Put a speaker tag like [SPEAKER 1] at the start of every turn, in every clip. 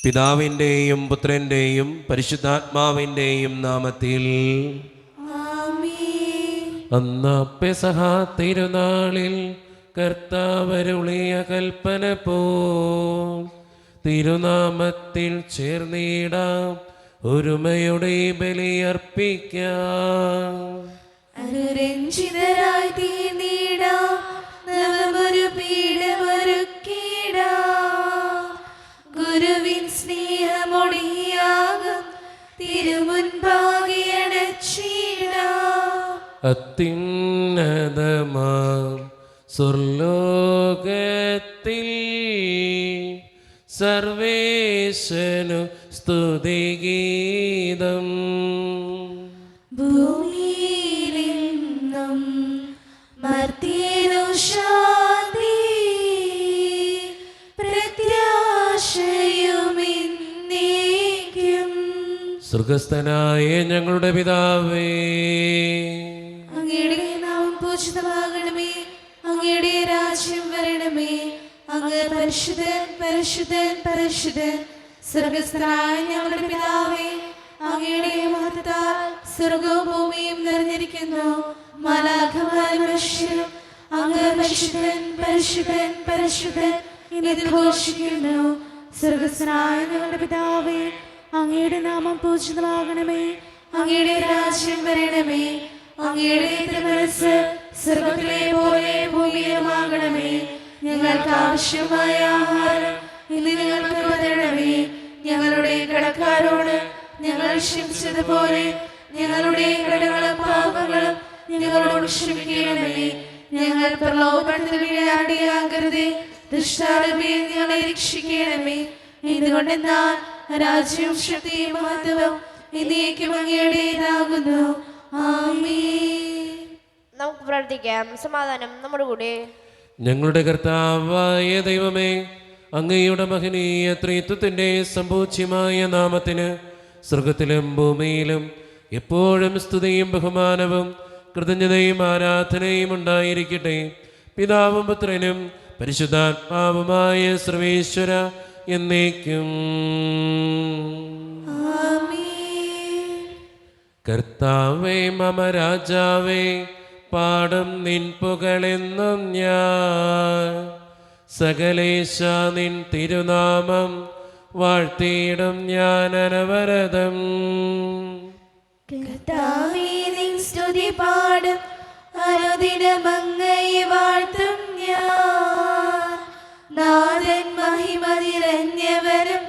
[SPEAKER 1] പിതാവിൻ്റെയും പുത്രൻ്റെയും പരിശുദ്ധാത്മാവിൻ്റെയും നാമത്തിൽ. അന്ന് പെസഹ തിരുനാളിൽ കർത്താവരുളിയ കൽപ്പന പോൽ തിരുനാമത്തിൽ ചേർന്നിടാം, ഒരുമയുടെ ബലിയർപ്പിക്കാം.
[SPEAKER 2] അനുരഞ്ജിതരായി തീർന്നിടാം, നവമൊരു പീഠമൊരുക്കിടാം. ഗുരുവിൻ സ്നേഹമൊടിയാകും തിരുമുൻപാകെ അണച്ചിടാം.
[SPEAKER 1] അത്യുന്നതമാം സ്വർലോകത്തിൽ സർവേശനു സ്തുതിഗീതം.
[SPEAKER 2] ഭൂമിയിലെന്നും മർത്യനു ശാന്തി, പ്രത്യാശയുമെന്നേക്കും.
[SPEAKER 1] സ്വർഗസ്ഥനായ ഞങ്ങളുടെ പിതാവേ,
[SPEAKER 2] അങ്ങയുടെ നാമം പൂജിതമാകണമേ, അങ്ങയുടെ രാജ്യം വരണമേ. അങ്ങ് പരിശുദ്ധൻ പരിശുദ്ധൻ പരിശുദ്ധൻ. സ്വർഗസ്ഥനായ ഞങ്ങളുടെ പിതാവേ, അങ്ങയുടെ മഹത്വത്താൽ സ്വർഗവും ഭൂമിയും നിറഞ്ഞിരിക്കുന്നു. മാലാഖമാരും മനുഷ്യരും അങ്ങ് പരിശുദ്ധൻ പരിശുദ്ധൻ പരിശുദ്ധൻ എന്ന് ഘോഷിക്കുന്നു. സ്വർഗസ്ഥനായ ഞങ്ങളുടെ പിതാവേ, അങ്ങയുടെ നാമം പൂജിതമാകണമേ, അങ്ങയുടെ രാജ്യം വരണമേ. അങ്ങയുടെ തിരുമനസ്സ് സ്വർഗ്ഗത്തിലെ പോലെ ഭൂമിയിലുമാകണമേ. ഞങ്ങൾക്ക് ആവശ്യമായ ആഹാരം ഇന്ന് ഞങ്ങൾക്ക് തരണമേ. ഞങ്ങളുടെ കടക്കാരോട് ഞങ്ങൾ ക്ഷമിച്ചതുപോലെ ഞങ്ങളുടെ കടങ്ങളും പാപങ്ങളും ഞങ്ങളോട് ക്ഷമിക്കണമേ. ഞങ്ങൾ പ്രലോഭനത്തിൽ വീഴാണ്ടിയാകരുതേ, ദുഷ്ടാരൂപിയിൽ ഞങ്ങളെ രക്ഷിക്കണമേ. എന്തുകൊണ്ടെന്നാൽ രാജ്യവും ശക്തിയും മഹത്വവും എന്നേക്കും അങ്ങയുടേതാകുന്നു. ആമേൻ.
[SPEAKER 3] നമുക്ക് പ്രാർത്ഥിക്കാം. സമാധാനം നമ്മുടെ കൂടെ.
[SPEAKER 1] ഞങ്ങളുടെ കർത്താവായ ദൈവമേ, അങ്ങയുടെ മഹനീയ ത്രിത്വത്തിൻ്റെ സമ്പൂജ്യമായ നാമത്തിന് സ്വർഗത്തിലും ഭൂമിയിലും എപ്പോഴും സ്തുതിയും ബഹുമാനവും കൃതജ്ഞതയും ആരാധനയും ഉണ്ടായിരിക്കട്ടെ. പിതാവും പുത്രനും പരിശുദ്ധാത്മാവുമായ സർവേശ്വര എന്നേക്കും. കർത്താവേ മമ രാജാവേ, പാടും നിൻ പുകളെന്നും ഞാൻ. സകലേശ നിൻ തിരുനാമം വാഴ്ത്തിയിടും ഞാൻ അനവരതം.
[SPEAKER 2] കർത്താവേ, നിൻ സ്തുതി പാടും അനുദിനം അങ്ങയെ വാഴ്ത്തും ഞാൻ. നാഥൻ മഹിമ നിറഞ്ഞവരും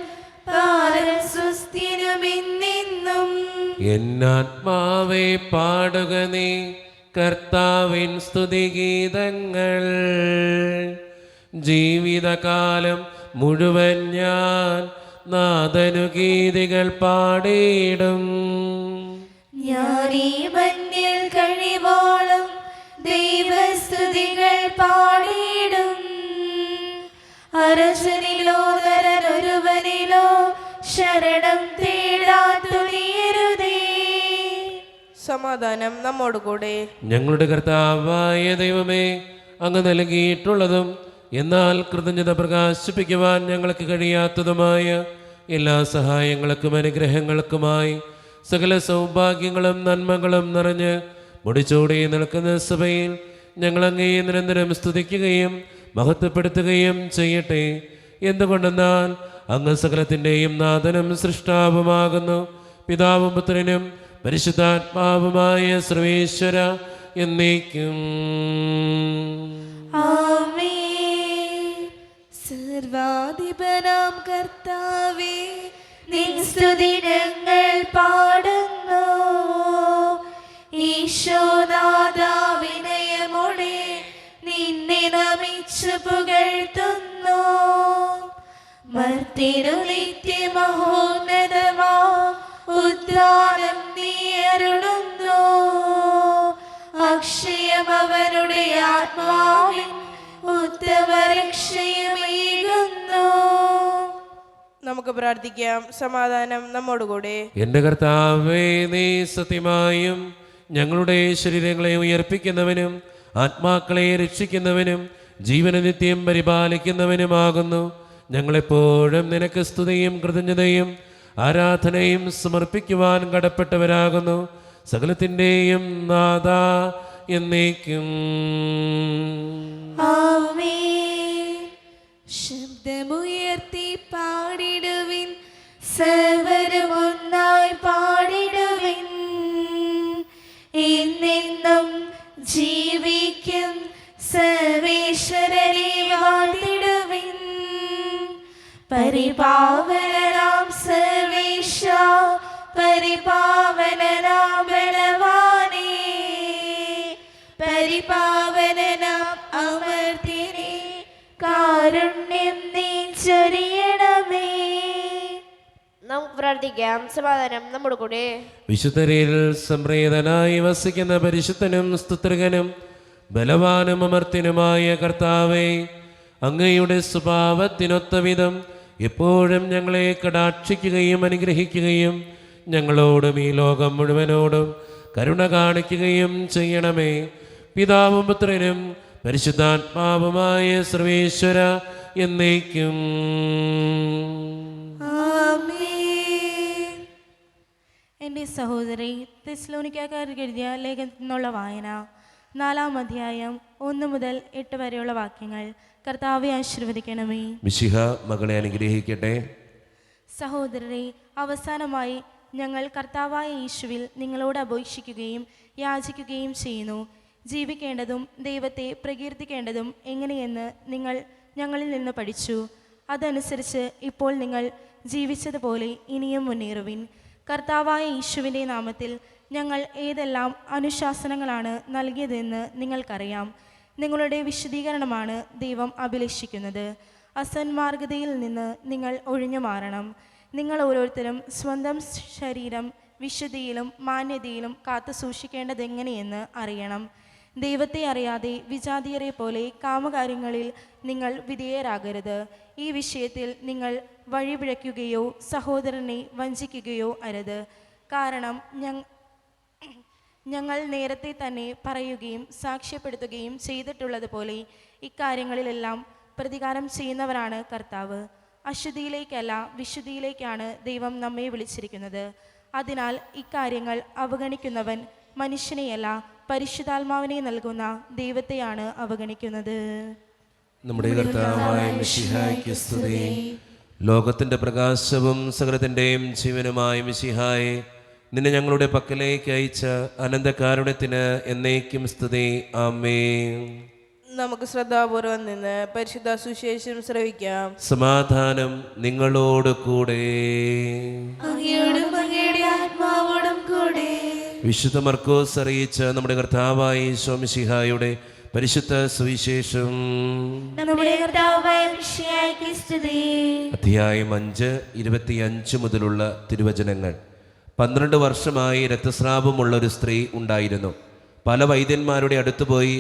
[SPEAKER 2] പാരൻ സുസ്ഥിരമെന്നെന്നും.
[SPEAKER 1] എന്നാത്മാവേ പാടുക നീ കർത്താവിൻ സ്തുതിഗീതങ്ങൾ. ജീവിതകാലം മുഴുവൻ ഞാൻ നാഥനു ഗീതികൾ പാടിയിടും.
[SPEAKER 2] ഞാൻ ഈ മണ്ണിൽ കഴിവോളം ദൈവസ്തുതികൾ പാടിയിടും. അരസനിലോ നരനൊരുവനിലോ ശരണം തേടാത്തുയരുതേ.
[SPEAKER 4] സമാധാനം നമ്മോട് കൂടെ.
[SPEAKER 1] ഞങ്ങളുടെ കർത്താവായ ദൈവമേ, അങ്ങ് നൽകിയിട്ടുള്ളതും എന്നാൽ കൃതജ്ഞത പ്രകാശിപ്പിക്കുവാൻ ഞങ്ങൾക്ക് കഴിയാത്തതുമായ എല്ലാ സഹായങ്ങൾക്കും അനുഗ്രഹങ്ങൾക്കുമായി സകല സൗഭാഗ്യങ്ങളും നന്മകളും നിറഞ്ഞ് മുടിച്ചോടി നിൽക്കുന്ന സഭയിൽ ഞങ്ങൾ അങ്ങയെ നിരന്തരം സ്തുതിക്കുകയും മഹത്വപ്പെടുത്തുകയും ചെയ്യട്ടെ. എന്തുകൊണ്ടെന്നാൽ അങ്ങ് സകലത്തിൻ്റെയും നാഥനും സൃഷ്ടാവുമാകുന്നു. പിതാവും പുത്രനും പരിശുദ്ധാത്മാവുമായ സർവേശ്വര എന്നേക്കും.
[SPEAKER 2] ആമേൻ. സർവാധിപനാം കർത്താവേ, നിൻ സ്തുതി ഞങ്ങൾ പാടുന്നു. ഈശോനാഥാ, വിനയമോടെ നിന്നെ നമിച്ചു പുകഴ്ത്തുന്നു. മർത്യനു നിത്യമഹോന്നതമാ ഉദ്ധാനം നീ അരുളുന്നു. അക്ഷയം അവരുടെ ആത്മാവിൻ ഉത്തമരക്ഷയമേകുന്നു.
[SPEAKER 4] നമുക്ക് പ്രാർത്ഥിക്കാം. സമാധാനം നമ്മോട് കൂടെ.
[SPEAKER 1] എൻ്റെ കർത്താവേ, നീ സത്യമായും ഞങ്ങളുടെ ശരീരങ്ങളെ ഉയർപ്പിക്കുന്നവനും ആത്മാക്കളെ രക്ഷിക്കുന്നവനും ജീവന നിത്യം പരിപാലിക്കുന്നവനുമാകുന്നു. ഞങ്ങളെപ്പോഴും നിനക്ക് സ്തുതിയും കൃതജ്ഞതയും ആരാധനയും സമർപ്പിക്കുവാൻ കടപ്പെട്ടവരാകുന്നു. സകലത്തിൻ്റെയും നാഥ എന്നേക്കും.
[SPEAKER 2] ആമേൻ. ശബ്ദമുയർത്തി പാടിടുവിൻ, സർവരും ഒന്നായി പാടിടുവിൻ. എന്നെന്നും ജീവിക്കും സർവേശ്വരനെ വാഴ്ത്തിടുവിൻ. പരിപാവനനാം സർവേശ, പരിപാവനനാം ബലവാനേ, പരിപാവനനാം അമർത്യനേ, കാരുണ്യം നീ ചൊരിയണമേ.
[SPEAKER 3] നമുക്ക് പ്രാർത്ഥിക്കാം. സമാധാനം നമ്മുടെ കൂടെ.
[SPEAKER 1] വിശുദ്ധരിൽ സംപ്രീതനായി വസിക്കുന്ന പരിശുദ്ധനും സ്തുത്യർഹനും ബലവാനും അമർത്യനുമായ കർത്താവേ, അങ്ങയുടെ സ്വഭാവത്തിനൊത്ത വിധം എപ്പോഴും ഞങ്ങളെ കടാക്ഷിക്കുകയും അനുഗ്രഹിക്കുകയും ഞങ്ങളോടും ഈ ലോകം മുഴുവനോടും കരുണ കാണിക്കുകയും ചെയ്യണമേ. പിതാവും പുത്രനും പരിശുദ്ധാത്മാവുമായ സർവേശ്വര എന്നേക്കും.
[SPEAKER 2] ആമേൻ.
[SPEAKER 5] എൻ്റെ സഹോദരി, തെസ്സലോനിക്കക്കാർക്ക് എഴുതിയ ലേഖനത്തിൽ നിന്നുള്ള വായന 4-ാം അധ്യായം 1 മുതൽ 8 വരെയുള്ള വാക്യങ്ങൾ. കർത്താവെ ആശീർവദിക്കണമേ.
[SPEAKER 1] മിശിഹ മകളെ അനുഗ്രഹിക്കട്ടെ.
[SPEAKER 5] സഹോദരരെ, അവസാനമായി ഞങ്ങൾ കർത്താവായ യേശുവിൽ നിങ്ങളോട് അപേക്ഷിക്കുകയും യാചിക്കുകയും ചെയ്യുന്നു. ജീവിക്കേണ്ടതും ദൈവത്തെ പ്രകീർത്തിക്കേണ്ടതും എങ്ങനെയെന്ന് നിങ്ങൾ ഞങ്ങളിൽ നിന്ന് പഠിച്ചു. അതനുസരിച്ച് ഇപ്പോൾ നിങ്ങൾ ജീവിച്ചതുപോലെ ഇനിയും മുന്നേറുവിൻ. കർത്താവായ യേശുവിൻ്റെ നാമത്തിൽ ഞങ്ങൾ ഏതെല്ലാം അനുശാസനങ്ങളാണ് നൽകിയതെന്ന് നിങ്ങൾക്കറിയാം. നിങ്ങളുടെ വിശദീകരണമാണ് ദൈവം അഭിലഷിക്കുന്നത്. അസന്മാർഗതയിൽ നിന്ന് നിങ്ങൾ ഒഴിഞ്ഞു മാറണം. നിങ്ങൾ ഓരോരുത്തരും സ്വന്തം ശരീരം വിശുദ്ധിയിലും മാന്യതയിലും കാത്തു സൂക്ഷിക്കേണ്ടതെങ്ങനെയെന്ന് അറിയണം. ദൈവത്തെ അറിയാതെ വിജാതീയരെ പോലെ കാമകാര്യങ്ങളിൽ നിങ്ങൾ വിധേയരാകരുത്. ഈ വിഷയത്തിൽ നിങ്ങൾ വഴിപിഴയ്ക്കുകയോ സഹോദരനെ വഞ്ചിക്കുകയോ അരുത്. കാരണം ഞങ്ങൾ നേരത്തെ തന്നെ പറയുകയും സാക്ഷ്യപ്പെടുത്തുകയും ചെയ്തിട്ടുള്ളതുപോലെ ഇക്കാര്യങ്ങളിലെല്ലാം പ്രതികാരം ചെയ്യുന്നവരാണ് കർത്താവ്. അശുദ്ധിയിലേക്കല്ല, വിശുദ്ധിയിലേക്കാണ് ദൈവം നമ്മെ വിളിച്ചിരിക്കുന്നത്. അതിനാൽ ഇക്കാര്യങ്ങൾ അവഗണിക്കുന്നവൻ മനുഷ്യനെയല്ല, പരിശുദ്ധാത്മാവിനെ നൽകുന്ന ദൈവത്തെയാണ് അവഗണിക്കുന്നത്.
[SPEAKER 1] നമ്മുടെ കർത്താവായ മിശിഹായ്ക്ക് സ്തുതി. ലോകത്തിൻ്റെ പ്രകാശവും സകലത്തിൻ്റെയും ജീവനുമായ മിശിഹായെ, നിന്നെ ഞങ്ങളുടെ പക്കലേക്ക് അയച്ച അനന്തകാരുണ്യത്തിന് എന്നേക്കും സ്തുതി. ആമേൻ.
[SPEAKER 4] നമുക്ക് ശ്രദ്ധാപൂർവം നിന്ന് പരിശുദ്ധ സുവിശേഷം ശ്രവിക്കാം.
[SPEAKER 1] സമാധാനം നിങ്ങളോട് കൂടെ.
[SPEAKER 2] അങ്ങയോടും അങ്ങയുടെ ആത്മാവോടും കൂടെ.
[SPEAKER 1] വിശുദ്ധ മർക്കോസ് അറിയിച്ച നമ്മുടെ കർത്താവായ ഈശോ മിശിഹായുടെ പരിശുദ്ധ സുവിശേഷം.
[SPEAKER 2] നമ്മുടെ കർത്താവായ മിശിഹായ്ക്ക് സ്തുതി.
[SPEAKER 1] അധ്യായം 5:25 മുതലുള്ള തിരുവചനങ്ങൾ. 12 വർഷമായി രക്തസ്രാവമുള്ള ഒരു സ്ത്രീ ഉണ്ടായിരുന്നു. പല വൈദ്യന്മാരുടെ അടുത്ത് പോയി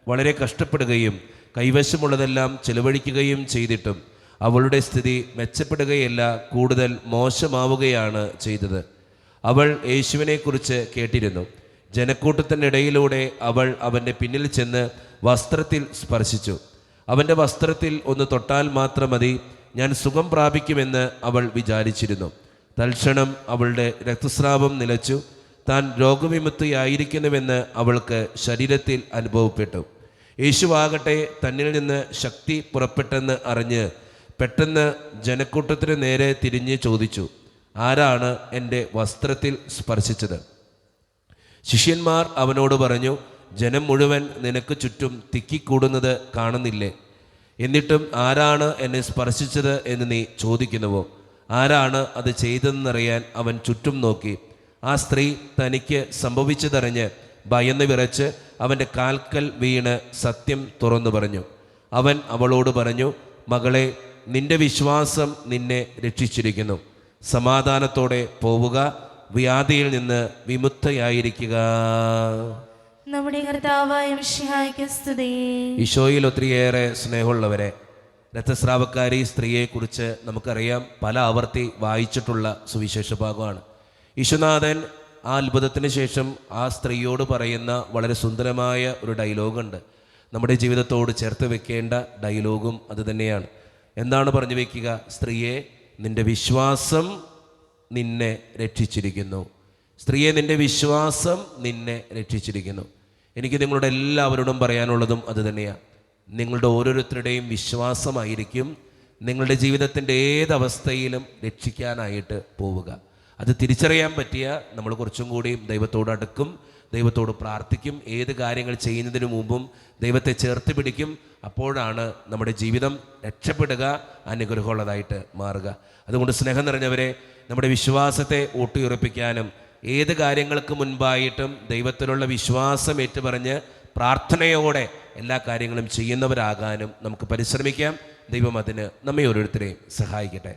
[SPEAKER 1] വളരെ കഷ്ടപ്പെടുകയും കൈവശമുള്ളതെല്ലാം ചെലവഴിക്കുകയും ചെയ്തിട്ടും അവളുടെ സ്ഥിതി മെച്ചപ്പെടുകയല്ല, കൂടുതൽ മോശമാവുകയാണ് ചെയ്തത്. അവൾ യേശുവിനെക്കുറിച്ച് കേട്ടിരുന്നു. ജനക്കൂട്ടത്തിനിടയിലൂടെ അവൾ അവൻ്റെ പിന്നിൽ ചെന്ന് വസ്ത്രത്തിൽ സ്പർശിച്ചു. അവൻ്റെ വസ്ത്രത്തിൽ ഒന്ന് തൊട്ടാൽ മാത്രം മതി, ഞാൻ സുഖം പ്രാപിക്കുമെന്ന് അവൾ വിചാരിച്ചിരുന്നു. തൽക്ഷണം അവളുടെ രക്തസ്രാവം നിലച്ചു. താൻ രോഗവിമുക്തിയായിരിക്കുന്നുവെന്ന് അവൾക്ക് ശരീരത്തിൽ അനുഭവപ്പെട്ടു. യേശുവാകട്ടെ തന്നിൽ നിന്ന് ശക്തി പുറപ്പെട്ടെന്ന് അറിഞ്ഞ് പെട്ടെന്ന് ജനക്കൂട്ടത്തിന് നേരെ തിരിഞ്ഞ് ചോദിച്ചു, ആരാണ് എൻ്റെ വസ്ത്രത്തിൽ സ്പർശിച്ചത്? ശിഷ്യന്മാർ അവനോട് പറഞ്ഞു, ജനം മുഴുവൻ നിനക്ക് ചുറ്റും തിക്കിക്കൂടുന്നത് കാണുന്നില്ലേ? എന്നിട്ടും ആരാണ് എന്നെ സ്പർശിച്ചത് എന്ന് നീ ചോദിക്കുന്നുവോ? ആരാണ് അത് ചെയ്തതെന്നറിയാൻ അവൻ ചുറ്റും നോക്കി. ആ സ്ത്രീ തനിക്ക് സംഭവിച്ചതറിഞ്ഞ് ഭയന്ന് വിറച്ച് അവൻ്റെ കാൽക്കൽ വീണ് സത്യം തുറന്നു പറഞ്ഞു. അവൻ അവളോട് പറഞ്ഞു, മകളെ, നിന്റെ വിശ്വാസം നിന്നെ രക്ഷിച്ചിരിക്കുന്നു. സമാധാനത്തോടെ പോവുക, വ്യാധിയിൽ നിന്ന് വിമുക്തയായിരിക്കുക.
[SPEAKER 2] നമ്മുടെ കർത്താവായ മിശിഹായ്ക്ക് സ്തുതി.
[SPEAKER 1] ഈശോയിൽ ഒത്തിരിയേറെ സ്നേഹമുള്ളവരെ, രക്തസ്രാവക്കാരി സ്ത്രീയെക്കുറിച്ച് നമുക്കറിയാം, പല ആവർത്തി വായിച്ചിട്ടുള്ള സുവിശേഷ ഭാഗമാണ്. ഈശോനാഥൻ ആ അത്ഭുതത്തിന് ശേഷം ആ സ്ത്രീയോട് പറയുന്ന വളരെ സുന്ദരമായ ഒരു ഡയലോഗുണ്ട്. നമ്മുടെ ജീവിതത്തോട് ചേർത്ത് വെക്കേണ്ട ഡയലോഗും അതുതന്നെയാണ്. എന്താണ് പറഞ്ഞു വയ്ക്കുക? സ്ത്രീയെ, നിൻ്റെ വിശ്വാസം നിന്നെ രക്ഷിച്ചിരിക്കുന്നു. സ്ത്രീയെ, നിൻ്റെ വിശ്വാസം നിന്നെ രക്ഷിച്ചിരിക്കുന്നു. എനിക്ക് നിങ്ങളുടെ എല്ലാവരോടും പറയാനുള്ളതും അതുതന്നെയാണ്. നിങ്ങളുടെ ഓരോരുത്തരുടെയും വിശ്വാസമായിരിക്കും നിങ്ങളുടെ ജീവിതത്തിൻ്റെ ഏതവസ്ഥയിലും രക്ഷിക്കാനായിട്ട് പോവുക. അത് തിരിച്ചറിയാൻ പറ്റിയ നമ്മൾ കുറച്ചും കൂടി ദൈവത്തോട് അടുക്കും, ദൈവത്തോട് പ്രാർത്ഥിക്കും, ഏത് കാര്യങ്ങൾ ചെയ്യുന്നതിന് മുമ്പും ദൈവത്തെ ചേർത്ത് പിടിക്കും. അപ്പോഴാണ് നമ്മുടെ ജീവിതം രക്ഷപ്പെടുക, അനുഗ്രഹമുള്ളതായിട്ട് മാറുക. അതുകൊണ്ട് സ്നേഹം നിറഞ്ഞവരെ, നമ്മുടെ വിശ്വാസത്തെ ഊട്ടിയുറപ്പിക്കാനും ഏത് കാര്യങ്ങൾക്ക് മുൻപായിട്ടും ദൈവത്തിലുള്ള വിശ്വാസം ഏറ്റുപറഞ്ഞ് പ്രാർത്ഥനയോടെ എല്ലാ കാര്യങ്ങളും ചെയ്യുന്നവരാകാനും നമുക്ക് പരിശ്രമിക്കാം. ദൈവം അതിന് നമ്മെ ഓരോരുത്തരെയും സഹായിക്കട്ടെ.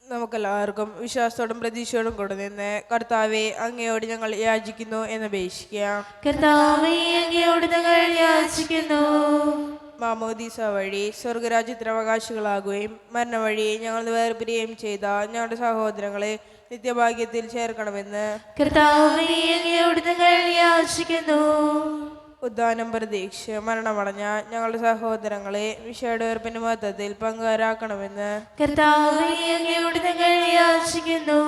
[SPEAKER 4] നമുക്കെല്ലാവർക്കും വിശ്വാസത്തോടും പ്രതീക്ഷയോടും കൂടെ നിന്ന് കർത്താവെ, അങ്ങയോട് ഞങ്ങൾ യാചിക്കുന്നു എന്ന് അപേക്ഷിക്കാം.
[SPEAKER 2] കർത്താവേ, അങ്ങയോട് ഞങ്ങൾ യാചിക്കുന്നു.
[SPEAKER 4] മാമോദീസ വഴി സ്വർഗരാജ്യത്തിന് അവകാശികളാകുകയും മരണം വഴി ഞങ്ങൾ വേർപിരിയുകയും ചെയ്ത ഞങ്ങളുടെ സഹോദരങ്ങളെ നിത്യഭാഗ്യത്തിൽ ചേർക്കണമെന്ന്
[SPEAKER 2] കർത്താവേ, അങ്ങയോട് ഞങ്ങൾ യാചിക്കുന്നു.
[SPEAKER 4] ഉദ്ധാനം പ്രതീക്ഷ മരണമടഞ്ഞ ഞങ്ങളുടെ സഹോദരങ്ങളെ വിശയുടെ ഉയർപ്പിന്റെ മഹത്വത്തിൽ പങ്കുകാരാക്കണമെന്ന്
[SPEAKER 2] കർത്താവേ, അങ്ങയോട് ഞങ്ങൾ യാചിക്കുന്നു.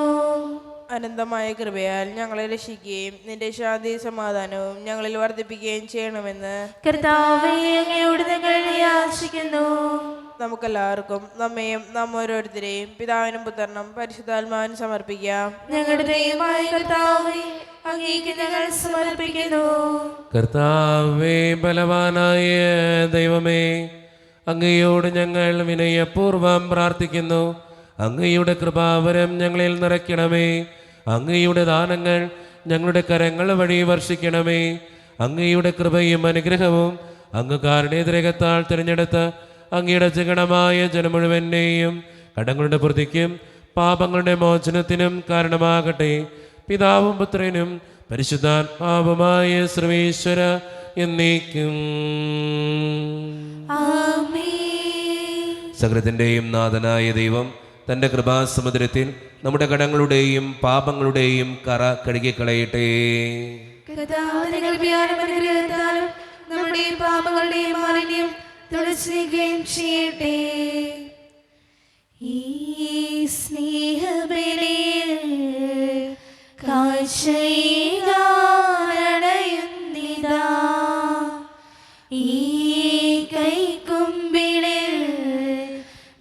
[SPEAKER 4] അനന്തമായ കൃപയാൽ ഞങ്ങളെ രക്ഷിക്കുകയും നിന്റെ ശാന്തി സമാധാനവും ഞങ്ങളിൽ വർദ്ധിപ്പിക്കുകയും ചെയ്യണമെന്ന്
[SPEAKER 2] കർത്താവേ, അങ്ങയോട് ഞങ്ങൾ യാചിക്കുന്നു.
[SPEAKER 4] നമുക്കെല്ലാവർക്കും നമ്മയും നാം ഓരോരുത്തരെയും പിതാവിനും പുത്രനും പരിശുദ്ധാത്മാവിനും സമർപ്പിക്കാം.
[SPEAKER 2] ഞങ്ങളുടെ ദൈവമായ കർത്താവേ, അങ്ങേക്ക് ഞങ്ങൾ സമർപ്പിക്കുന്നു.
[SPEAKER 1] കർത്താവേ, ബലവാനായ ദൈവമേ, അങ്ങയോട് ഞങ്ങൾ വിനയപൂർവം പ്രാർത്ഥിക്കുന്നു. അങ്ങയുടെ കൃപാവരം ഞങ്ങളിൽ നിറയ്ക്കണമേ. അങ്ങയുടെ ദാനങ്ങൾ ഞങ്ങളുടെ കരങ്ങൾ വഴി വർഷിക്കണമേ. അങ്ങയുടെ കൃപയും അനുഗ്രഹവും അങ്ങ് കാരുണ്യതിരകത്താൽ തിരഞ്ഞെടുത്ത അങ്ങയുടെ ജഗണമായ ജനം മുഴുവൻ്റെയും കടങ്ങളുടെ പ്രതിക്കും പാപങ്ങളുടെ മോചനത്തിനും കാരണമാകട്ടെ. പിതാവും പുത്രനും പരിശുദ്ധാത്മാവുമായ സർവേശ്വര എന്നേക്കും. സകലത്തിൻ്റെയും നാഥനായ ദൈവം തൻ്റെ കൃപാസമുദ്രത്തിൽ നമ്മുടെ കടങ്ങളുടെയും പാപങ്ങളുടെയും കറ കഴുകിക്കളയട്ടെ.
[SPEAKER 2] കർത്താവിന്റെ കൃപയാലും അനുഗ്രഹത്താലും നമ്മുടെ പാപങ്ങളുടെയും മാലിന്യം തുടച്ചുനീക്കുകയും ചെയ്യട്ടെ. ഈ സ്നേഹബലിയിൽ കാഴ്ചയുന്നിതാ, ഈ കൈക്കുമ്പിളിൽ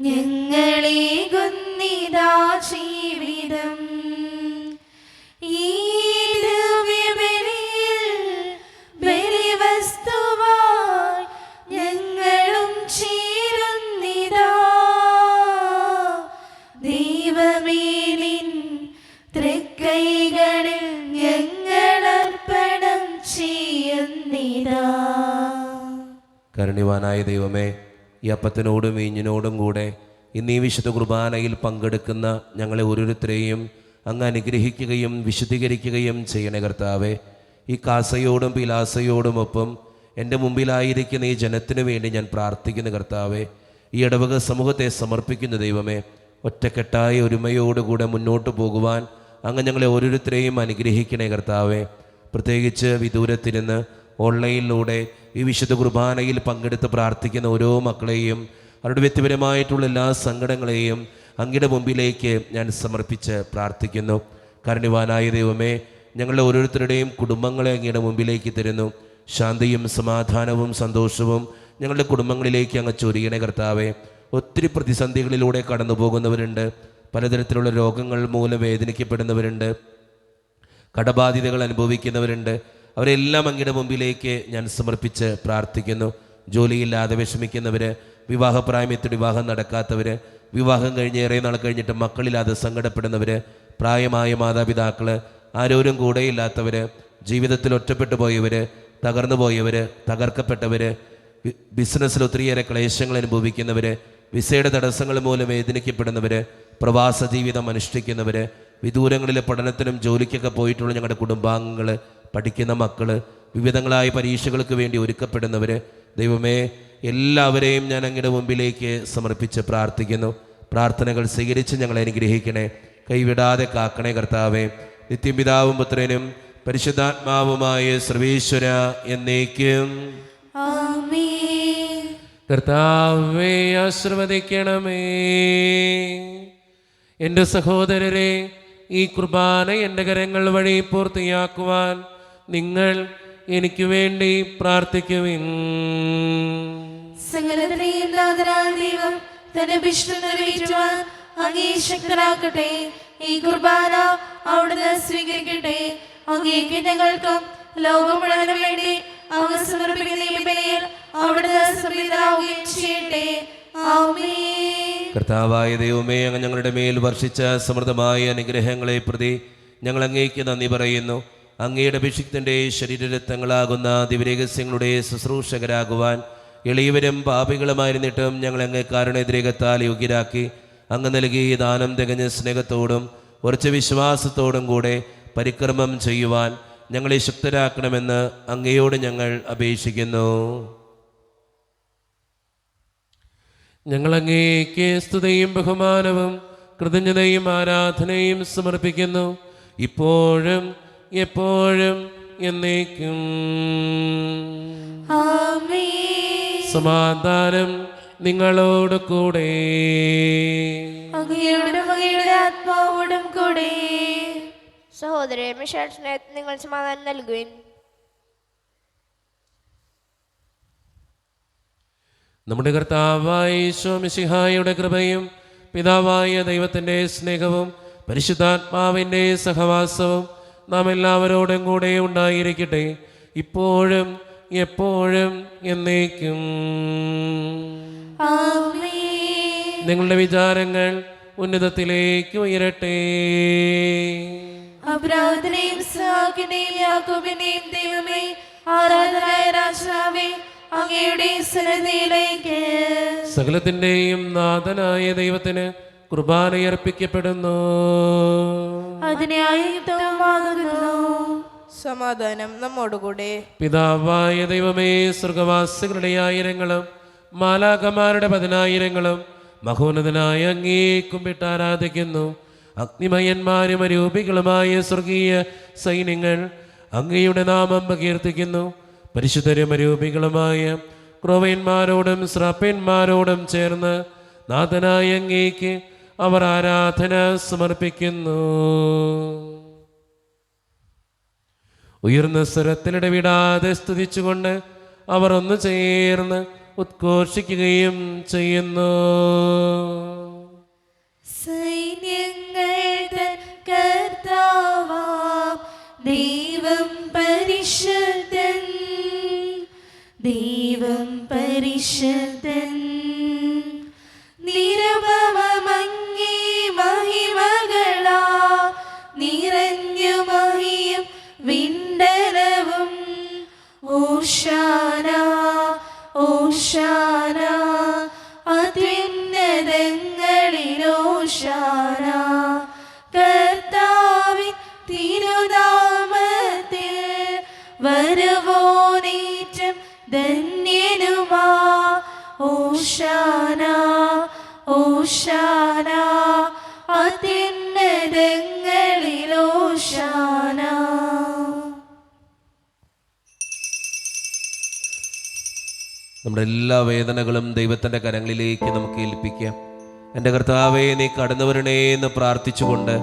[SPEAKER 2] ഞങ്ങളെ ഗുന്നിതാ ജീവിതം. ഈ ദിവ്യബലിയിൽ ബലിവസ്തുവായി ഞങ്ങളും ചേരുന്നിതാ. ദൈവമേ, നിൻ തൃക്കൈകളിൽ ഞങ്ങളർപ്പണം ചെയ്യുന്നിതാ.
[SPEAKER 1] കരുണ്യവാനായ ദൈവമേ, ഈ അപ്പത്തിനോടും വീഞ്ഞിനോടും കൂടെ ഇന്ന് ഈ വിശുദ്ധ കുർബാനയിൽ പങ്കെടുക്കുന്ന ഞങ്ങളെ ഓരോരുത്തരെയും അങ്ങ് അനുഗ്രഹിക്കുകയും വിശുദ്ധീകരിക്കുകയും ചെയ്യണേ കർത്താവേ. ഈ കാസയോടും പിലാസയോടുമൊപ്പം എൻ്റെ മുമ്പിലായിരിക്കുന്ന ഈ ജനത്തിനു വേണ്ടി ഞാൻ പ്രാർത്ഥിക്കുന്ന കർത്താവേ. ഈ ഇടവക സമൂഹത്തെ സമർപ്പിക്കുന്ന ദൈവമേ, ഒറ്റക്കെട്ടായ ഒരുമയോടുകൂടെ മുന്നോട്ട് പോകുവാൻ അങ്ങ് ഞങ്ങളെ ഓരോരുത്തരെയും അനുഗ്രഹിക്കണേ കർത്താവേ. പ്രത്യേകിച്ച് വിദൂരത്തിരുന്ന് ഓൺലൈനിലൂടെ ഈ വിശുദ്ധ കുർബാനയിൽ പങ്കെടുത്ത് പ്രാർത്ഥിക്കുന്ന ഓരോ മക്കളെയും അവരുടെ വ്യക്തിപരമായിട്ടുള്ള എല്ലാ സങ്കടങ്ങളെയും അങ്ങയുടെ മുമ്പിലേക്ക് ഞാൻ സമർപ്പിച്ച് പ്രാർത്ഥിക്കുന്നു. കാരുണ്യവാനായ ദൈവമേ, ഞങ്ങളുടെ ഓരോരുത്തരുടെയും കുടുംബങ്ങളെ അങ്ങയുടെ മുമ്പിലേക്ക് തരുന്നു. ശാന്തിയും സമാധാനവും സന്തോഷവും ഞങ്ങളുടെ കുടുംബങ്ങളിലേക്ക് അങ്ങ് ചൊരിയണേ കർത്താവേ. ഒത്തിരി പ്രതിസന്ധികളിലൂടെ കടന്നു പോകുന്നവരുണ്ട്, പലതരത്തിലുള്ള രോഗങ്ങൾ മൂലം വേദനിക്കപ്പെടുന്നവരുണ്ട്, കടബാധ്യതകൾ അനുഭവിക്കുന്നവരുണ്ട്. അവരെല്ലാം അങ്ങയുടെ മുമ്പിലേക്ക് ഞാൻ സമർപ്പിച്ച് പ്രാർത്ഥിക്കുന്നു. ജോലിയില്ലാതെ വിഷമിക്കുന്നവർ, വിവാഹപ്രായമെത്തി വിവാഹം നടക്കാത്തവർ, വിവാഹം കഴിഞ്ഞ് ഏറെ നാൾ കഴിഞ്ഞിട്ട് മക്കളില്ലാതെ സങ്കടപ്പെടുന്നവർ, പ്രായമായ മാതാപിതാക്കൾ, ആരോരും കൂടെയില്ലാത്തവർ, ജീവിതത്തിൽ ഒറ്റപ്പെട്ടു പോയവർ, തകർന്നു പോയവർ, തകർക്കപ്പെട്ടവർ, ബിസിനസ്സിൽ ഒത്തിരിയേറെ ക്ലേശങ്ങൾ അനുഭവിക്കുന്നവർ, വിസയുടെ തടസ്സങ്ങൾ മൂലം വേദനിക്കപ്പെടുന്നവർ, പ്രവാസ ജീവിതം അനുഷ്ഠിക്കുന്നവർ, വിദൂരങ്ങളിലെ പഠനത്തിനും ജോലിക്കൊക്കെ പോയിട്ടുള്ള ഞങ്ങളുടെ കുടുംബാംഗങ്ങൾ, പഠിക്കുന്ന മക്കൾ, വിവിധങ്ങളായ പരീക്ഷകൾക്ക് വേണ്ടി ഒരുക്കപ്പെടുന്നവർ, ദൈവമേ, എല്ലാവരെയും ഞാൻ അങ്ങയുടെ മുമ്പിലേക്ക് സമർപ്പിച്ച് പ്രാർത്ഥിക്കുന്നു. പ്രാർത്ഥനകൾ സ്വീകരിച്ച് ഞങ്ങളെ അനുഗ്രഹിക്കണേ, കൈവിടാതെ കാക്കണേ കർത്താവേ. നിത്യം പിതാവും പുത്രനും പരിശുദ്ധാത്മാവുമായ സർവേശ്വര എന്നേക്കും.
[SPEAKER 2] ആമേൻ.
[SPEAKER 6] കർത്താവേ ആശീർവദിക്കണമേ. എൻ്റെ സഹോദരരെ, ഈ കുർബാന എൻ്റെ കരങ്ങൾ വഴി പൂർത്തിയാക്കുവാൻ നിങ്ങൾ എനിക്ക് വേണ്ടി പ്രാർത്ഥിക്കുവിൻ.
[SPEAKER 2] സകലത്തിനെയും നാഥനായ ദൈവം തന്റെ വിഷ്ണു നിറവേറ്റുവാൻ അങ്ങേ ശക്തരാക്കട്ടെ. ഈ കുർബാന അവിടുന്ന് സ്വീകരിക്കട്ടെ. അങ്ങേക്ക് ഞങ്ങൾക്കും ലോകം മുഴുവനും വേണ്ടി അങ്ങ് സമർപ്പിക്കുന്ന ഈ ബലിയിൽ അവിടുന്ന് സംപ്രീതരാവുകയും ചെയ്യട്ടെ. ആമേൻ.
[SPEAKER 1] കർത്താവായ ദൈവമേ, അങ്ങ് ഞങ്ങളുടെ മേൽ വർഷിച്ച സമൃദ്ധമായ അനുഗ്രഹങ്ങളെ പ്രതി ഞങ്ങൾ അങ്ങേക്ക് നന്ദി പറയുന്നു. അങ്ങയുടെ അഭിഷിക്തൻ്റെ ശരീരരത്നങ്ങളാകുന്ന ദിവ്യരഹസ്യങ്ങളുടെ ശുശ്രൂഷകരാകുവാൻ എളിയവരും പാപികളുമായിരുന്നിട്ടും ഞങ്ങൾ അങ്ങ് കാരുണ്യദ്രേകത്താൽ യോഗ്യരാക്കി. അങ്ങ് നൽകിയ ദാനം തികഞ്ഞ സ്നേഹത്തോടും ഉറച്ച വിശ്വാസത്തോടും കൂടെ പരിക്രമം ചെയ്യുവാൻ ഞങ്ങളെ ശക്തരാക്കണമെന്ന് അങ്ങയോട് ഞങ്ങൾ അപേക്ഷിക്കുന്നു.
[SPEAKER 6] ഞങ്ങൾ അങ്ങേക്ക് സ്തുതിയും ബഹുമാനവും കൃതജ്ഞതയും ആരാധനയും സമർപ്പിക്കുന്നു, ഇപ്പോഴും എപ്പോഴും എന്നേക്കും.
[SPEAKER 2] ആമേൻ.
[SPEAKER 6] സമാധാനം നിങ്ങളോട് കൂടെ.
[SPEAKER 2] അങ്ങയോടും അങ്ങയുടെ ആത്മാവോടും കൂടെ.
[SPEAKER 3] സഹോദരൻ മിഷേൽ സ്നേഹത്തിന് നിങ്ങൾ സമാധാനം നൽകുവിൻ.
[SPEAKER 6] നമ്മുടെ കർത്താവായ ഈശോ മിശിഹായുടെ കൃപയും പിതാവായ ദൈവത്തിൻ്റെ സ്നേഹവും പരിശുദ്ധാത്മാവിൻ്റെ സഹവാസവും നാം എല്ലാവരോടും കൂടെ ഉണ്ടായിരിക്കട്ടെ, ഇപ്പോഴും എപ്പോഴും എന്നേക്കും.
[SPEAKER 2] ആമേൻ.
[SPEAKER 6] നിങ്ങളുടെ വിചാരങ്ങൾ ഉന്നതത്തിലേക്ക് ഉയരട്ടെ.
[SPEAKER 2] അബ്രാഹത്തിനെയും ഇസ്ഹാക്കിനെയും യാക്കോബിനെയും ദൈവമേ, ആരാധനായ രാജാവേ, അങ്ങയുടെ സന്നിധിയിലേക്ക്
[SPEAKER 6] സകലത്തിൻ്റെയും നാഥനായ ദൈവത്തിന് കുർബാനയർപ്പിക്കപ്പെടുന്നു.
[SPEAKER 2] അതിനെ ആയുധമാകുന്നു.
[SPEAKER 4] സമാധാനം നമ്മോടുകൂടെ.
[SPEAKER 6] പിതാവായ ദൈവമേ, സ്വർഗവാസികളുടെ ആയിരങ്ങളും മാലാഖമാരുടെ 10,000ങ്ങളും മഹോന്നതനായ അങ്ങേ കുമ്പിട്ട് ആരാധിക്കുന്നു. അഗ്നിമയന്മാരും അരൂപികളുമായ സ്വർഗീയ സൈന്യങ്ങൾ അങ്ങയുടെ നാമം പ്രകീർത്തിക്കുന്നു. പരിശുദ്ധരും അരൂപികളുമായ ക്രോവന്മാരോടും ശ്രാപ്പന്മാരോടും ചേർന്ന് നാഥനായ അങ്ങേക്ക് അവർ ആരാധന സമർപ്പിക്കുന്നു. ഉയർന്ന സ്വരത്തിലിടവിടാതെ സ്തുതിച്ചുകൊണ്ട് അവർ ഒന്ന് ചേർന്ന് ഉദ്ഘോഷിക്കുകയും ചെയ്യുന്നു.
[SPEAKER 2] സൈന്യങ്ങൾ തൻ കർത്താവാം ദൈവം പരിശുദ്ധൻ, ദൈവം പരിശുദ്ധൻ. നിരുപമങ്ങേ മഹിമകളാ നിറഞ്ഞു മഹിയും വിണ്ടലവും. ഓശാന ഓശാന അത്യുന്നതങ്ങളിൽ ഓശാന. കർത്താവിൻ തിരുനാമത്തിൽ വരുവോനേറ്റം ധന്യനുമാ. ഓശാന ഓശാന അത്യുന്നതങ്ങളിൽ ഓശാന.
[SPEAKER 1] നമ്മുടെ എല്ലാ വേദനകളും ദൈവത്തിൻ്റെ കരങ്ങളിലേക്ക് നമുക്ക് ഏൽപ്പിക്കാം. എൻ്റെ കർത്താവേ, നീ കടന്നു വരണേ എന്ന് പ്രാർത്ഥിച്ചുകൊണ്ട്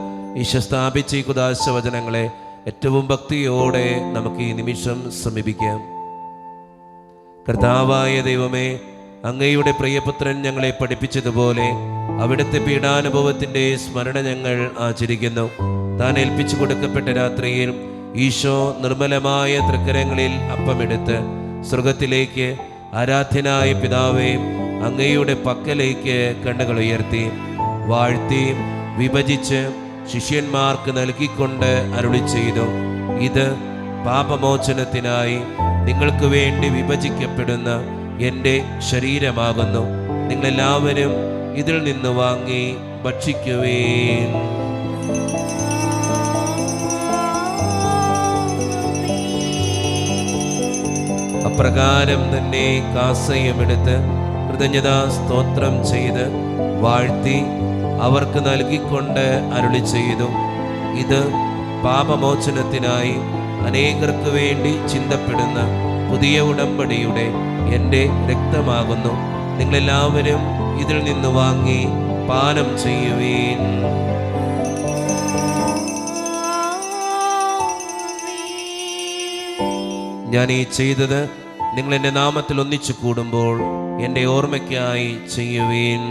[SPEAKER 1] ഈശോ സ്ഥാപിച്ച ഈ കുദാശ വചനങ്ങളെ ഏറ്റവും ഭക്തിയോടെ നമുക്ക് ഈ നിമിഷം സമീപിക്കാം. കർത്താവായ ദൈവമേ, അങ്ങയുടെ പ്രിയപുത്രൻ ഞങ്ങളെ പഠിപ്പിച്ചതുപോലെ അവിടുത്തെ പീഡാനുഭവത്തിൻ്റെ സ്മരണ ഞങ്ങൾ ആചരിക്കുന്നു. താൻ ഏൽപ്പിച്ചു കൊടുക്കപ്പെട്ട രാത്രിയിൽ ഈശോ നിർമ്മലമായ തൃക്കരങ്ങളിൽ അപ്പമെടുത്ത് സ്വർഗത്തിലേക്ക് ആരാധ്യനായ പിതാവേ അങ്ങയുടെ പക്കലേക്ക് കണ്ണുകൾ ഉയർത്തി വാഴ്ത്തി വിഭജിച്ച് ശിഷ്യന്മാർക്ക് നൽകിക്കൊണ്ട് അരുളി ചെയ്തു, ഇത് പാപമോചനത്തിനായി നിങ്ങൾക്ക് വേണ്ടി വിഭജിക്കപ്പെടുന്ന എൻ്റെ ശരീരമാകുന്നു. നിങ്ങളെല്ലാവരും ഇതിൽ നിന്ന് വാങ്ങി ഭക്ഷിക്കുവേൻ. അപ്രകാരം തന്നെ കാസയുമെടുത്ത് കൃതജ്ഞതാ സ്തോത്രം ചെയ്ത് വാഴ്ത്തി അവർക്ക് നൽകിക്കൊണ്ട് അരുളി ചെയ്തു, ഇത് പാപമോചനത്തിനായി അനേകർക്ക് വേണ്ടി ചിന്തപ്പെടുന്ന പുതിയ ഉടമ്പടിയുടെ എൻ്റെ രക്തമാകുന്നു. നിങ്ങളെല്ലാവരും ഇതിൽ നിന്ന് വാങ്ങി പാനം ചെയ്യുവീൻ. ഞാൻ ഈ ചെയ്തത് നിങ്ങൾ എൻ്റെ നാമത്തിൽ ഒന്നിച്ചു കൂടുമ്പോൾ എൻ്റെ ഓർമ്മയ്ക്കായി ചെയ്യുവീൻ.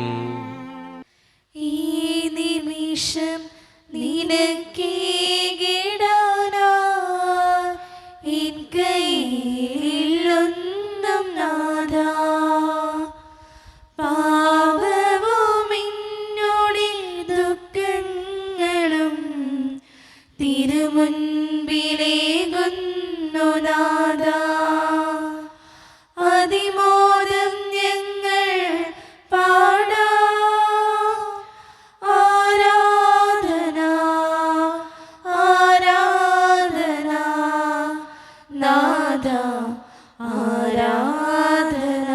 [SPEAKER 2] ഈ നിമിഷം നിനക്കേകിടാനായി എൻ കയ്യിലൊന്നും നാഥാ, പാപവും എന്നോടിൽ ദുഃഖങ്ങളും തിരുമുൻപിലേകുന്നു നാഥാ. അതിമോദം ഞങ്ങൾ പാടാം. ആരാധന ആരാധന നാഥ ആരാധന.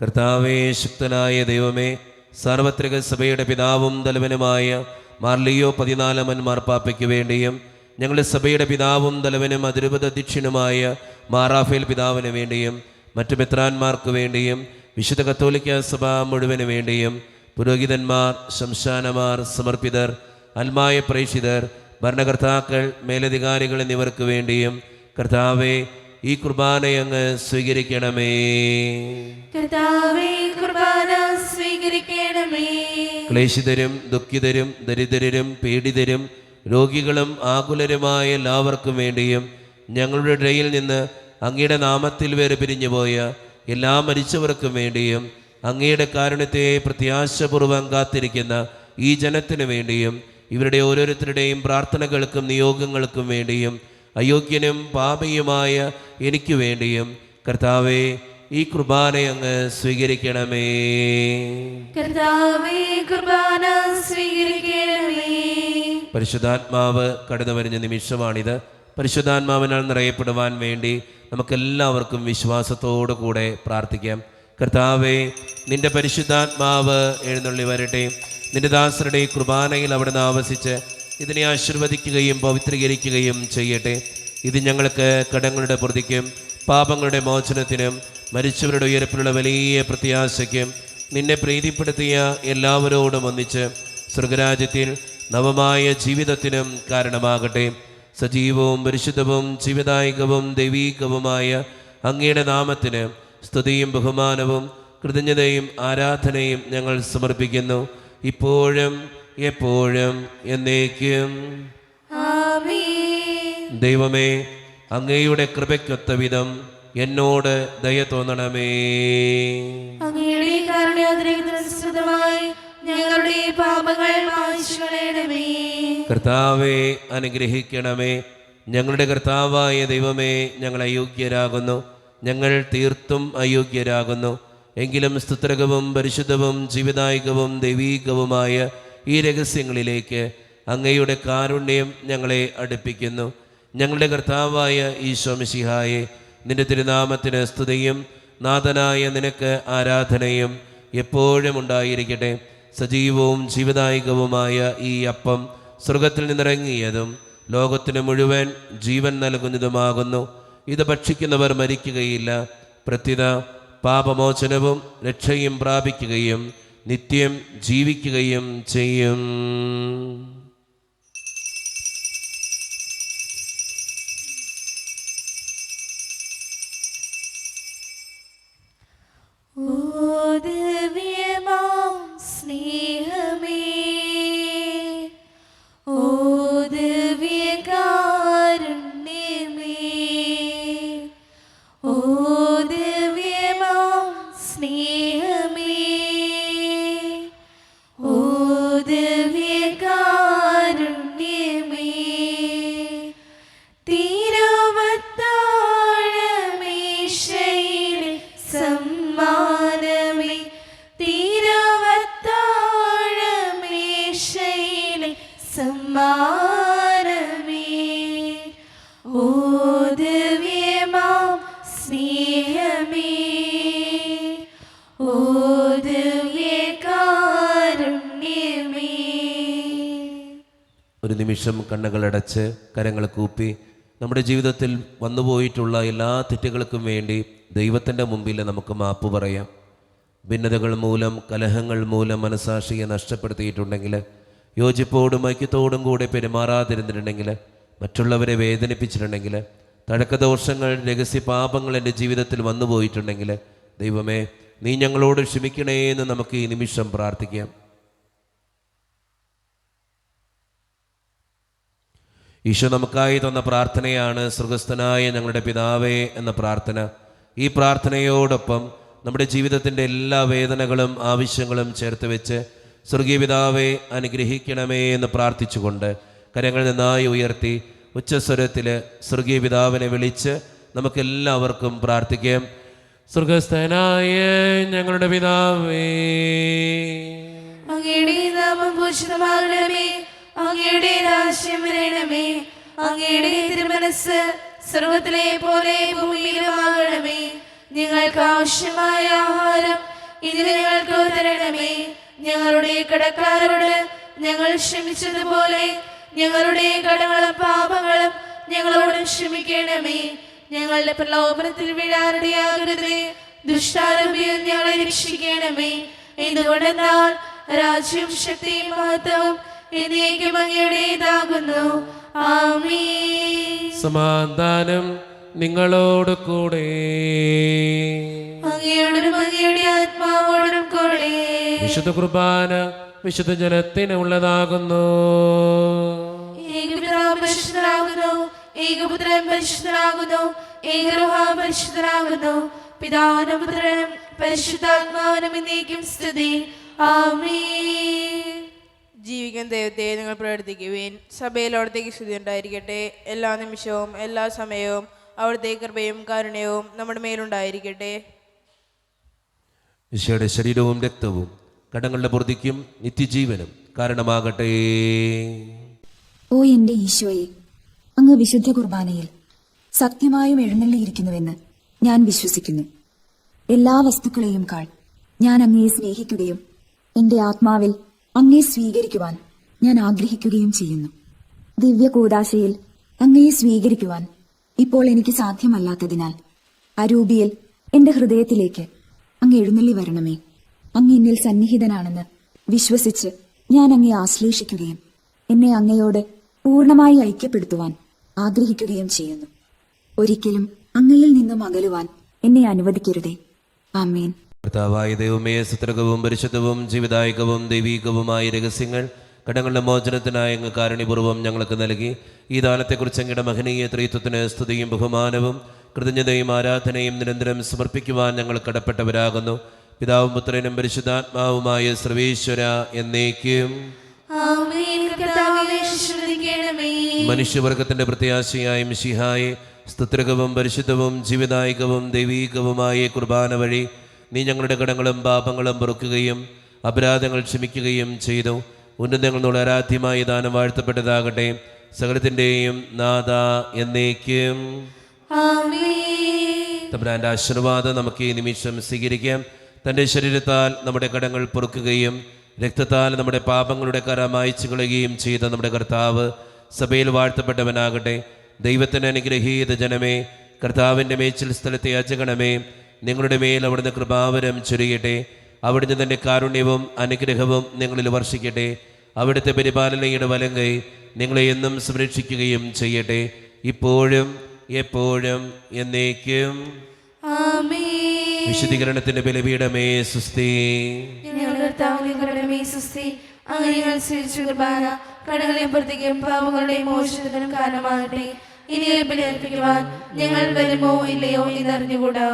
[SPEAKER 1] കർത്താവേ, ശക്തനായ ദൈവമേ, സാർവത്രിക സഭയുടെ പിതാവും തലവനുമായ മാർ ലിയോ 14 മാർപ്പാപ്പയ്ക്ക് വേണ്ടിയും ഞങ്ങളുടെ സഭയുടെ പിതാവും തലവനും അതിരൂപത അധ്യക്ഷനുമായ മാർ റാഫേൽ പിതാവിന് വേണ്ടിയും മറ്റു മെത്രാന്മാർക്ക് വേണ്ടിയും വിശുദ്ധ കത്തോലിക്ക സഭ മുഴുവന് വേണ്ടിയും പുരോഹിതന്മാർ, ശംശാനമാർ, സമർപ്പിതർ, അൽമായ പ്രേക്ഷിതർ, ഭരണകർത്താക്കൾ, മേലധികാരികൾ എന്നിവർക്ക് വേണ്ടിയും കർത്താവേ, ഈ കുർബാനയങ്ങ് സ്വീകരിക്കണമേ.
[SPEAKER 2] കർത്താവേ, കുർബാന സ്വീകരിക്കണമേ.
[SPEAKER 1] ക്ലേശിതരും ദുഃഖിതരും ദരിദ്രരും പീഡിതരും രോഗികളും ആകുലരുമായ എല്ലാവർക്കും വേണ്ടിയും ഞങ്ങളുടെ ഇടയിൽ നിന്ന് അങ്ങയുടെ നാമത്തിൽ വേർപിരിഞ്ഞുപോയ എല്ലാ മരിച്ചവർക്കും വേണ്ടിയും അങ്ങയുടെ കാരുണ്യത്തെ പ്രത്യാശപൂർവ്വം കാത്തിരിക്കുന്ന ഈ ജനത്തിനു വേണ്ടിയും ഇവരുടെ ഓരോരുത്തരുടെയും പ്രാർത്ഥനകൾക്കും നിയോഗങ്ങൾക്കും വേണ്ടിയും അയോഗ്യനും പാപിയുമായ എനിക്ക് വേണ്ടിയും കർത്താവേ, ഈ കുർബാനയങ്ങ് സ്വീകരിക്കണമേ.
[SPEAKER 2] കർത്താവേ, കുർബാന സ്വീകരിക്കണമേ.
[SPEAKER 1] പരിശുദ്ധാത്മാവ് കടന്നു വരുന്ന നിമിഷമാണിത്. പരിശുദ്ധാത്മാവിനാൽ നിറയപ്പെടുവാൻ വേണ്ടി നമുക്കെല്ലാവർക്കും വിശ്വാസത്തോടു കൂടെ പ്രാർത്ഥിക്കാം. കർത്താവേ, നിന്റെ പരിശുദ്ധാത്മാവ് എഴുന്നള്ളി വരട്ടെ. നിന്റെ ദാസരുടെ കുർബാനയിൽ അവിടുന്ന് ആവസിച്ച് ഇതിനെ ആശീർവദിക്കുകയും പവിത്രീകരിക്കുകയും ചെയ്യട്ടെ. ഇത് ഞങ്ങൾക്ക് കടങ്ങളുടെ പ്രതിക്കും പാപങ്ങളുടെ മോചനത്തിനും മരിച്ചവരുടെ ഉയരപ്പിലുള്ള വലിയ പ്രത്യാശയ്ക്കും നിന്നെ പ്രീതിപ്പെടുത്തിയ എല്ലാവരോടും ഒന്നിച്ച് സ്വർഗരാജ്യത്തിൽ നവമായ ജീവിതത്തിനും കാരണമാകട്ടെ. സജീവവും പരിശുദ്ധവും ജീവദായകവും ദൈവീകവുമായ അങ്ങയുടെ നാമത്തിന് സ്തുതിയും ബഹുമാനവും കൃതജ്ഞതയും ആരാധനയും ഞങ്ങൾ സമർപ്പിക്കുന്നു, ഇപ്പോഴും എപ്പോഴും എന്നേക്കും.
[SPEAKER 2] ആമേൻ.
[SPEAKER 1] ദൈവമേ, അങ്ങയുടെ കൃപയ്ക്കൊത്ത വിധം എന്നോട് ദയ തോന്നണമേ.
[SPEAKER 2] അങ്ങയുടെ കാരുണ്യാതിരേകമായി ഞങ്ങളുടെ പാപങ്ങൾ മായ്ച്ചു കളയണമേ.
[SPEAKER 1] കർത്താവെ, അനുഗ്രഹിക്കണമേ. ഞങ്ങളുടെ കർത്താവായ ദൈവമേ, ഞങ്ങൾ അയോഗ്യരാകുന്നു, ഞങ്ങൾ തീർത്തും അയോഗ്യരാകുന്നു. എങ്കിലും സ്തുത്രകവും പരിശുദ്ധവും ജീവദായകവും ദൈവീകവുമായ ഈ രഹസ്യങ്ങളിലേക്ക് അങ്ങയുടെ കാരുണ്യം ഞങ്ങളെ അടുപ്പിക്കുന്നു. ഞങ്ങളുടെ കർത്താവായ ഈശോ മിശിഹായെ, നിന്റെ തിരുനാമത്തിന് സ്തുതിയും നാഥനായ നിനക്ക് ആരാധനയും എപ്പോഴും ഉണ്ടായിരിക്കട്ടെ. സജീവവും ജീവദായകവുമായ ഈ അപ്പം സ്വർഗത്തിൽ നിന്നിറങ്ങിയതും ലോകത്തിന് മുഴുവൻ ജീവൻ നൽകുന്നതുമാകുന്നു. ഇത് ഭക്ഷിക്കുന്നവർ മരിക്കുകയില്ല, പ്രത്യുത പാപമോചനവും രക്ഷയും പ്രാപിക്കുകയും നിത്യം ജീവിക്കുകയും ചെയ്യും.
[SPEAKER 2] ഓ ദിവ്യമാം സ്നേഹമേ, ഓ ദിവ്യകാരുണ്യമേ, ഓ ദിവ്യമാം സ്നേഹമേ, ഓ ദിവ്യകാരുണ്യമേ, തിരുവത്താഴമേശയിലെ സമ്മാനമേ,
[SPEAKER 1] നിമിഷം കണ്ണുകളടച്ച് കരങ്ങൾ കൂപ്പി നമ്മുടെ ജീവിതത്തിൽ വന്നുപോയിട്ടുള്ള എല്ലാ തെറ്റുകൾക്കും വേണ്ടി ദൈവത്തിൻ്റെ മുമ്പിൽ നമുക്ക് മാപ്പ് പറയാം. ഭിന്നതകൾ മൂലം, കലഹങ്ങൾ മൂലം മനസാക്ഷിയെ നഷ്ടപ്പെടുത്തിയിട്ടുണ്ടെങ്കിൽ, യോജിപ്പോടും ഐക്യത്തോടും കൂടെ പെരുമാറാതിരുന്നിട്ടുണ്ടെങ്കിൽ, മറ്റുള്ളവരെ വേദനിപ്പിച്ചിട്ടുണ്ടെങ്കിൽ, തഴക്കദോഷങ്ങൾ, രഹസ്യ പാപങ്ങൾ എൻ്റെ ജീവിതത്തിൽ വന്നുപോയിട്ടുണ്ടെങ്കിൽ, ദൈവമേ നീ ഞങ്ങളോട് ക്ഷമിക്കണേ എന്ന് നമുക്ക് ഈ നിമിഷം പ്രാർത്ഥിക്കാം. ഈശോ നമുക്കായി തന്ന പ്രാർത്ഥനയാണ് സ്വർഗസ്ഥനായ ഞങ്ങളുടെ പിതാവേ എന്ന പ്രാർത്ഥന. ഈ പ്രാർത്ഥനയോടൊപ്പം നമ്മുടെ ജീവിതത്തിൻ്റെ എല്ലാ വേദനകളും ആവശ്യങ്ങളും ചേർത്ത് വെച്ച് സ്വർഗീയ പിതാവേ അനുഗ്രഹിക്കണമേ എന്ന് പ്രാർത്ഥിച്ചുകൊണ്ട് കരങ്ങൾ നന്നായി ഉയർത്തി ഉച്ചസ്വരത്തിൽ സ്വർഗീയ പിതാവിനെ വിളിച്ച് നമുക്കെല്ലാവർക്കും പ്രാർത്ഥിക്കാം.
[SPEAKER 6] സ്വർഗസ്ഥനായ ഞങ്ങളുടെ പിതാവേ,
[SPEAKER 2] അങ്ങയുടെ നാമം പൂജിതമാകണമേ, അങ്ങയുടെ രാജ്യം വരണമേ, അങ്ങയുടെ തിരുമനസ്സ് സ്വർഗ്ഗത്തിലെ പോലെ ഭൂമിയിലുമാകണമേ. ഞങ്ങൾക്ക് ആവശ്യമായ ആഹാരം ഇന്ന് ഞങ്ങൾക്ക് തരണമേ. ഞങ്ങളുടെ കടക്കാരോട് ഞങ്ങൾ ക്ഷമിച്ചതുപോലെ ഞങ്ങളുടെ കടങ്ങളും പാപങ്ങളും ഞങ്ങളോട് ക്ഷമിക്കണമേ. ഞങ്ങളുടെ പ്രലോഭനത്തിൽ വീഴാനിടയാകരുതേ, ദുഷ്ടാരൂപിയിൽ ഞങ്ങളെ രക്ഷിക്കണമേ. എന്തുകൊണ്ടെന്നാൽ രാജ്യവും ശക്തിയും മഹത്വവും എന്നേക്കും അങ്ങയുടേതാകുന്നു. ആമേൻ.
[SPEAKER 6] സമാധാനം നിങ്ങളോട് കൂടെ.
[SPEAKER 2] അങ്ങയോടും അങ്ങയുടെ ആത്മാവോടും കൂടെ.
[SPEAKER 6] വിശുദ്ധ കുർബാന വിശുദ്ധ ജനത്തിനുള്ളതാകുന്നു.
[SPEAKER 2] ഏകപിതാവ് പരിശുദ്ധനാകുന്നു, ഏകപുത്രൻ പരിശുദ്ധനാകുന്നു, ഏകരൂഹാ പരിശുദ്ധനാകുന്നു. പിതാവിനും പുത്രനും പരിശുദ്ധാത്മാവിനും എന്നേക്കും സ്തുതി. ആമേൻ.
[SPEAKER 4] ജീവിക്കുന്ന ദൈവത്തെ നിങ്ങൾ പ്രവർത്തിക്കുവേൻ. സഭയിൽ അവിടത്തേക്ക് സ്തുതി ഉണ്ടായിരിക്കട്ടെ. എല്ലാ നിമിഷവും എല്ലാ സമയവും അവിടുത്തെ കൃപയും കാരുണ്യവും നമ്മുടെ മേലുണ്ടായിരിക്കട്ടെ.
[SPEAKER 1] ഈശോയുടെ ശരീരവും രക്തവും കടങ്ങളുടെ പൊറുതിക്കും നിത്യജീവനും കാരണമാകട്ടെ.
[SPEAKER 7] ഓ എന്റെ ഈശോയെ, അങ്ങ് വിശുദ്ധ കുർബാനയിൽ സത്യമായും എഴുന്നള്ളിയിരിക്കുന്നുവെന്ന് ഞാൻ വിശ്വസിക്കുന്നു. എല്ലാ വസ്തുക്കളെയും കാൾ ഞാൻ അങ്ങയെ സ്നേഹിക്കുകയും എന്റെ ആത്മാവിൽ അങ്ങയെ സ്വീകരിക്കുവാൻ ഞാൻ ആഗ്രഹിക്കുകയും ചെയ്യുന്നു. ദിവ്യ കൂദാശയിൽ അങ്ങയെ സ്വീകരിക്കുവാൻ ഇപ്പോൾ എനിക്ക് സാധ്യമല്ലാത്തതിനാൽ അരൂപിയിൽ എന്റെ ഹൃദയത്തിലേക്ക് അങ്ങ് എഴുന്നള്ളി വരണമേ. അങ്ങ് എന്നിൽ സന്നിഹിതനാണെന്ന് വിശ്വസിച്ച് ഞാൻ അങ്ങയെ ആശ്ലേഷിക്കുകയും എന്നെ അങ്ങയോട് പൂർണ്ണമായി ഐക്യപ്പെടുത്തുവാൻ ആഗ്രഹിക്കുകയും ചെയ്യുന്നു. ഒരിക്കലും അങ്ങയിൽ നിന്നും അകലുവാൻ എന്നെ അനുവദിക്കരുതേ. ആമേൻ.
[SPEAKER 1] കർത്താവായ ദൈവമേ, സുത്രകവും പരിശുദ്ധവും ജീവിതായകവും ദൈവീകവുമായ രഹസ്യങ്ങൾ കടങ്ങളുടെ മോചനത്തിനായി അങ്ങ് കാരുണ്യപൂർവ്വം ഞങ്ങൾക്ക് നൽകി. ഈ ദാനത്തെക്കുറിച്ച് അങ്ങയുടെ മഹനീയ ത്രിത്വത്തിന് സ്തുതിയും ബഹുമാനവും കൃതജ്ഞതയും ആരാധനയും നിരന്തരം സമർപ്പിക്കുവാൻ ഞങ്ങൾ കടപ്പെട്ടവരാകുന്നു. പിതാവും പുത്രനും പരിശുദ്ധാത്മാവുമായ സർവേശ്വര എന്നേക്കും.
[SPEAKER 2] ആമേൻ. കർത്താവേ, ശ്രദ്ധിക്കണമേ.
[SPEAKER 1] മനുഷ്യവർഗത്തിന്റെ പ്രത്യാശയായ മിശിഹായെ, സ്തുത്രകവും പരിശുദ്ധവും ജീവിതായകവും ദൈവീകവുമായ കുർബാന വഴി നീ ഞങ്ങളുടെ കടങ്ങളും പാപങ്ങളും പൊറുക്കുകയും അപരാധങ്ങൾ ക്ഷമിക്കുകയും ചെയ്തു. ഉന്നതങ്ങളോട് ആരാധ്യമായ ദാനം വാഴ്ത്തപ്പെട്ടതാകട്ടെ. സകലത്തിൻ്റെയും നാഥ എന്നേക്കും.
[SPEAKER 2] ആമേൻ.
[SPEAKER 1] തമ്പുരാന്റെ ആശീർവാദം നമുക്ക് ഈ നിമിഷം സ്വീകരിക്കാം. തൻ്റെ ശരീരത്താൽ നമ്മുടെ കടങ്ങൾ പൊറുക്കുകയും രക്തത്താൽ നമ്മുടെ പാപങ്ങളുടെ കര മായ്ച്ചു കളയുകയും ചെയ്ത നമ്മുടെ കർത്താവ് സഭയിൽ വാഴ്ത്തപ്പെട്ടവനാകട്ടെ. ദൈവത്തിന് അനുഗ്രഹീത ജനമേ, കർത്താവിൻ്റെ മേച്ചിൽ സ്ഥലത്തെ യാചകണമേ, നിങ്ങളുടെ മേൽ അവിടുന്ന് കൃപാവരം ചൊരിയട്ടെ. അവിടുന്ന് തൻ്റെ കാരുണ്യവും അനുഗ്രഹവും നിങ്ങളിൽ വർഷിക്കട്ടെ. അവിടുത്തെ പരിപാലനയുടെ വലങ്കൈ നിങ്ങളെ എന്നും സംരക്ഷിക്കുകയും ചെയ്യട്ടെ, ഇപ്പോഴും എപ്പോഴും എന്നേക്കും.
[SPEAKER 2] ആമേൻ.
[SPEAKER 1] വിശുദ്ധീകരണത്തിന്റെ ബലിപീഠമേ സുസ്തി.
[SPEAKER 2] ഞങ്ങളുടെ കർത്താവിന്റെ കരുണമേ സുസ്തി. അങ്ങനെ ഞങ്ങൾ സ്വീകരിച്ച കുർബാന കടങ്ങളെയും പുറത്തേക്കും പാപങ്ങളുടെയും മോചനത്തിനും കാരണമാകട്ടെ. ഇനി ഒരു ബലി അർപ്പിക്കുവാൻ ഞങ്ങൾ വരുമോ ഇല്ലയോ എന്നറിഞ്ഞുകൂടാ.